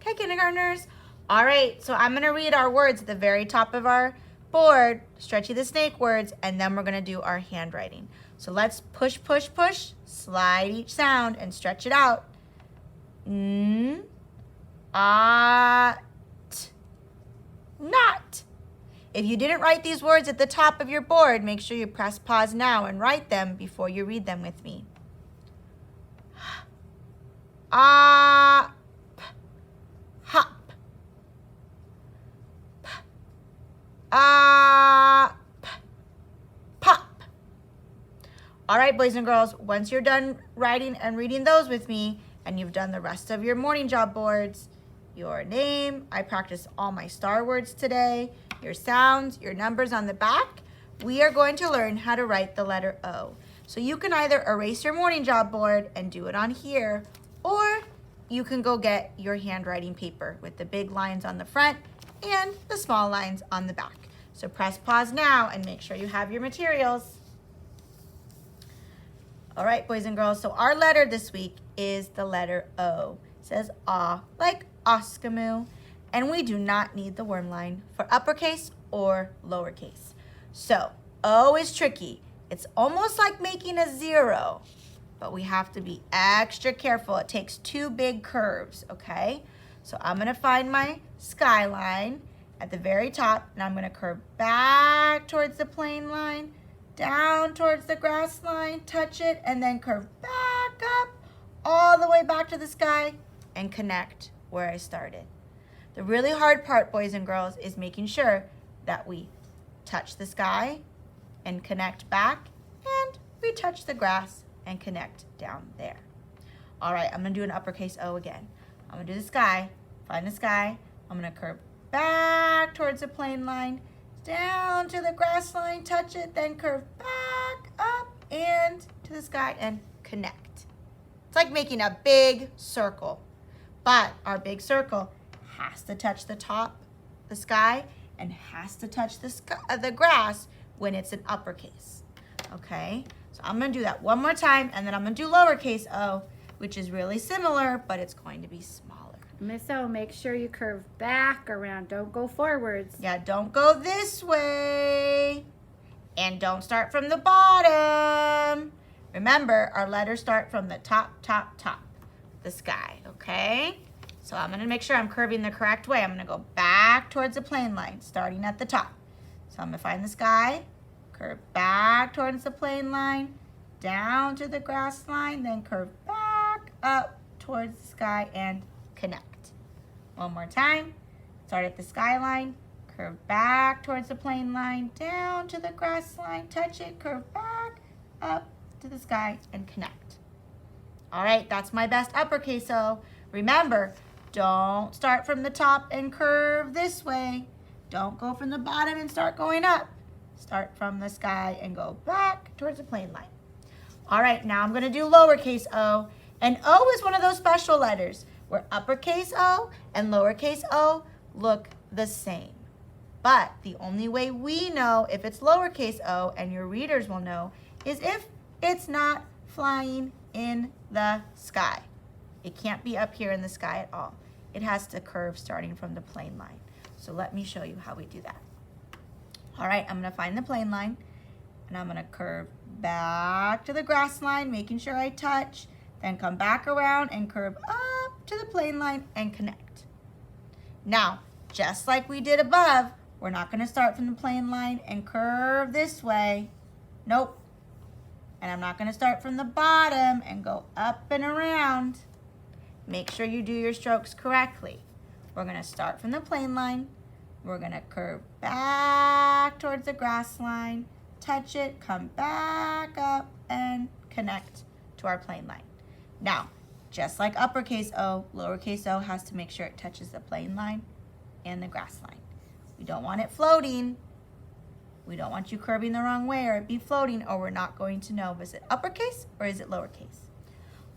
Okay, kindergartners. All right, so I'm gonna read our words at the very top of our board, Stretchy the Snake words, and then we're gonna do our handwriting. So let's push, push, push, slide each sound and stretch it out. N, a, t, not. If you didn't write these words at the top of your board, make sure you press pause now and write them before you read them with me. A, p, hop. P, a, p, pop. All right, boys and girls, once you're done writing and reading those with me, and you've done the rest of your morning job boards, your name, I practiced all my star words today, your sounds, your numbers on the back, we are going to learn how to write the letter O. So you can either erase your morning job board and do it on here, or you can go get your handwriting paper with the big lines on the front and the small lines on the back. So press pause now and make sure you have your materials. All right, boys and girls, so our letter this week is the letter O. It says ah, like Oscamou, and we do not need the worm line for uppercase or lowercase. So O is tricky. It's almost like making a zero, but we have to be extra careful. It takes two big curves, okay? So I'm gonna find my skyline at the very top, and I'm gonna curve back towards the plane line, down towards the grass line, touch it, and then curve back up all the way back to the sky and connect where I started. The really hard part, boys and girls, is making sure that we touch the sky and connect back, and we touch the grass and connect down there. All right, I'm gonna do an uppercase O again. I'm gonna do the sky, find the sky, I'm gonna curve back towards the plane line, down to the grass line, touch it, then curve back up and to the sky and connect. It's like making a big circle, but our big circle has to touch the top, the sky, and has to touch the grass when it's an uppercase, okay? So I'm gonna do that one more time, and then I'm gonna do lowercase o, which is really similar, but it's going to be smaller. Miss O, make sure you curve back around. Don't go forwards. Yeah, don't go this way. And don't start from the bottom. Remember, our letters start from the top, the sky, okay? So I'm gonna make sure I'm curving the correct way. I'm gonna go back towards the plane line, starting at the top. So I'm gonna find the sky, curve back towards the plane line, down to the grass line, then curve back up towards the sky and connect. One more time. Start at the skyline, curve back towards the plane line, down to the grass line, touch it, curve back up to the sky and connect. All right, that's my best uppercase O. Remember, don't start from the top and curve this way. Don't go from the bottom and start going up. Start from the sky and go back towards the plane line. All right, now I'm gonna do lowercase o, and O is one of those special letters where uppercase O and lowercase o look the same. But the only way we know if it's lowercase o, and your readers will know, is if it's not flying in the sky. It can't be up here in the sky at all. It has to curve starting from the plane line. So let me show you how we do that. All right, I'm gonna find the plane line, and I'm gonna curve back to the grass line, making sure I touch, then come back around and curve up to the plane line and connect. Now, just like we did above, we're not gonna start from the plane line and curve this way. Nope. And I'm not gonna start from the bottom and go up and around. Make sure you do your strokes correctly. We're gonna start from the plane line. We're gonna curve back towards the grass line, touch it, come back up, and connect to our plane line. Now, just like uppercase O, lowercase o has to make sure it touches the plane line and the grass line. We don't want it floating. We don't want you curving the wrong way or it be floating, or we're not going to know, is it uppercase or is it lowercase?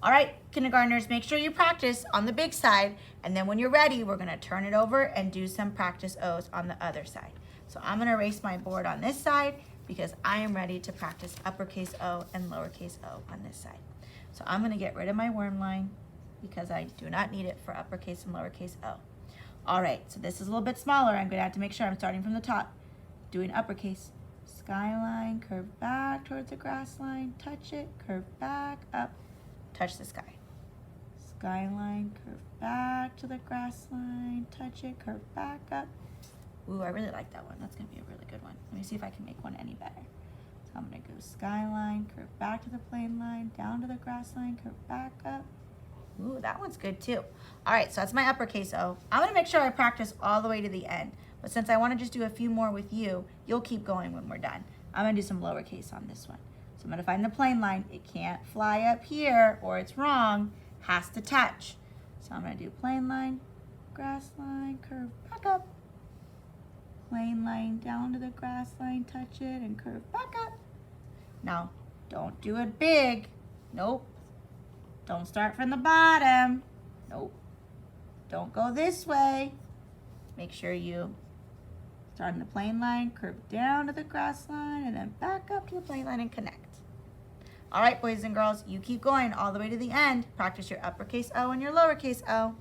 All right, kindergartners, make sure you practice on the big side, and then when you're ready, we're gonna turn it over and do some practice O's on the other side. So I'm gonna erase my board on this side because I am ready to practice uppercase O and lowercase o on this side. So I'm gonna get rid of my worm line. because I do not need it for uppercase and lowercase o. All right, so this is a little bit smaller. I'm going to have to make sure I'm starting from the top. Doing uppercase. Skyline, curve back towards the grass line, touch it, curve back, up, touch the sky. Skyline, curve back to the grass line, touch it, curve back, up. Ooh, I really like that one. That's going to be a really good one. Let me see if I can make one any better. So I'm going to go skyline, curve back to the plane line, down to the grass line, curve back, up. Ooh, that one's good too. All right, so that's my uppercase O. I'm going to make sure I practice all the way to the end. But since I want to just do a few more with you, you'll keep going when we're done. I'm going to do some lowercase on this one. So I'm going to find the plane line. It can't fly up here or it's wrong. Has to touch. So I'm going to do plane line, grass line, curve back up. Plane line down to the grass line, touch it, and curve back up. Now, don't do it big. Nope. Don't start from the bottom. Nope. Don't go this way. Make sure you start in the plane line, curve down to the grass line, and then back up to the plane line and connect. All right, boys and girls, you keep going all the way to the end. Practice your uppercase O and your lowercase o.